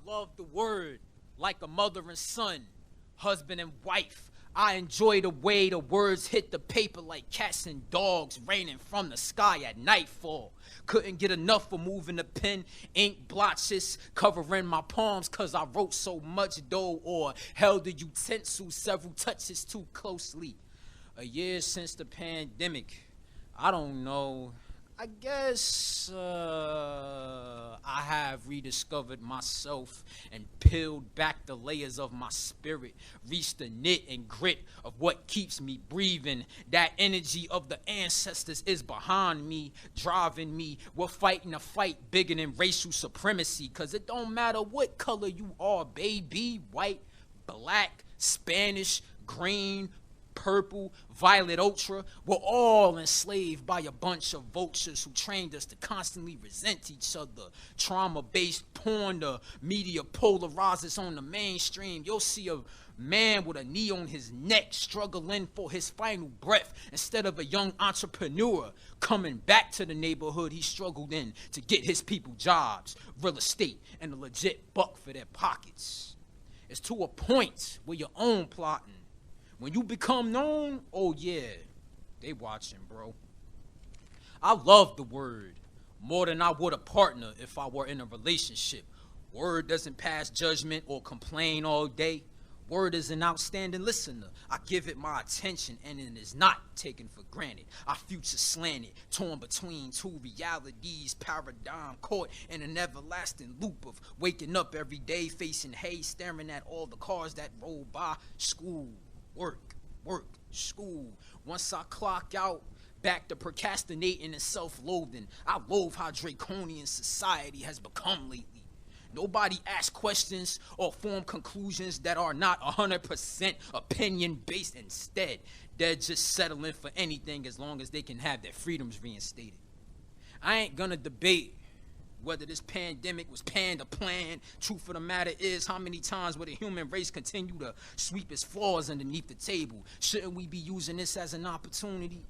love the word like a mother and son, husband and wife. I enjoy the way the words hit the paper like cats and dogs raining from the sky at nightfall. Couldn't get enough for moving the pen, ink blotches covering my palms cause I wrote so much dough or held the utensil several touches too closely. A year since the pandemic, I don't know. I guess I have rediscovered myself and peeled back the layers of my spirit, reached the knit and grit of what keeps me breathing. That energy of the ancestors is behind me, driving me. We're fighting a fight bigger than racial supremacy, cause it don't matter what color you are, baby. White, black, Spanish, green, purple, violet, ultra, we're all enslaved by a bunch of vultures who trained us to constantly resent each other. Trauma-based porn, the media polarizes on the mainstream. You'll see a man with a knee on his neck struggling for his final breath instead of a young entrepreneur coming back to the neighborhood he struggled in to get his people jobs, real estate, and a legit buck for their pockets. It's to a point where your own plotting. When you become known, oh yeah, they watching, bro. I love the word more than I would a partner if I were in a relationship. Word doesn't pass judgment or complain all day. Word is an outstanding listener. I give it my attention and it is not taken for granted. Our future slanted, torn between two realities, paradigm caught in an everlasting loop of waking up every day, facing haze, staring at all the cars that roll by. School, work, school. Once I clock out, back to procrastinating and self-loathing. I loathe how draconian society has become lately. Nobody asks questions or form conclusions that are not 100% opinion-based. Instead, they're just settling for anything as long as they can have their freedoms reinstated. I ain't gonna debate whether this pandemic was planned or planned. Truth of the matter is, how many times will the human race continue to sweep its flaws underneath the table? Shouldn't we be using this as an opportunity?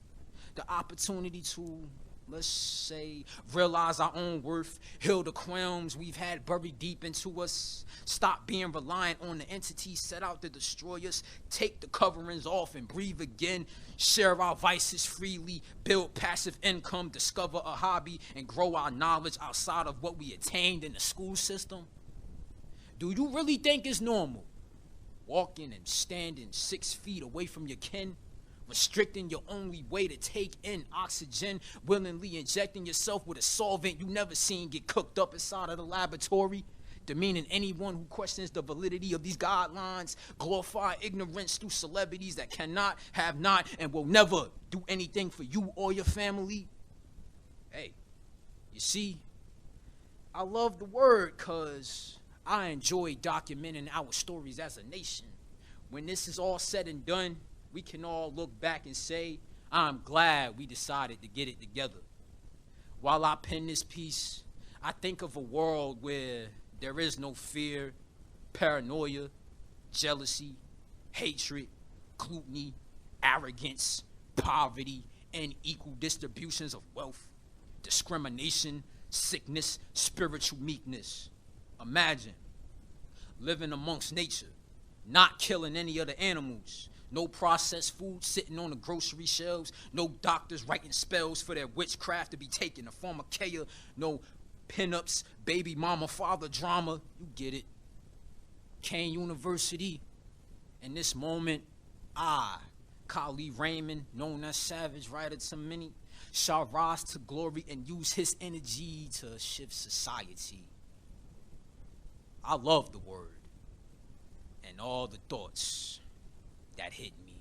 The opportunity to, let's say, realize our own worth, heal the qualms we've had buried deep into us, stop being reliant on the entities set out to destroy us, take the coverings off and breathe again, share our vices freely, build passive income, discover a hobby, and grow our knowledge outside of what we attained in the school system? Do you really think it's normal walking and standing 6 feet away from your kin? Restricting your only way to take in oxygen, willingly injecting yourself with a solvent you never seen get cooked up inside of the laboratory, demeaning anyone who questions the validity of these guidelines, glorify ignorance through celebrities that cannot, have not, and will never do anything for you or your family. Hey, you see, I love the word cause I enjoy documenting our stories as a nation. When this is all said and done, we can all look back and say, I'm glad we decided to get it together. While I pen this piece, I think of a world where there is no fear, paranoia, jealousy, hatred, gluttony, arrogance, poverty, and equal distributions of wealth, discrimination, sickness, spiritual meekness. Imagine living amongst nature, not killing any other animals, no processed food sitting on the grocery shelves, no doctors writing spells for their witchcraft to be taken to pharmakeia, no pinups, baby mama, father drama. You get it. Kean University. In this moment, I, Kali Raymond, known as Savage, writer to many, shall rise to glory and use his energy to shift society. I love the word and all the thoughts that hit me.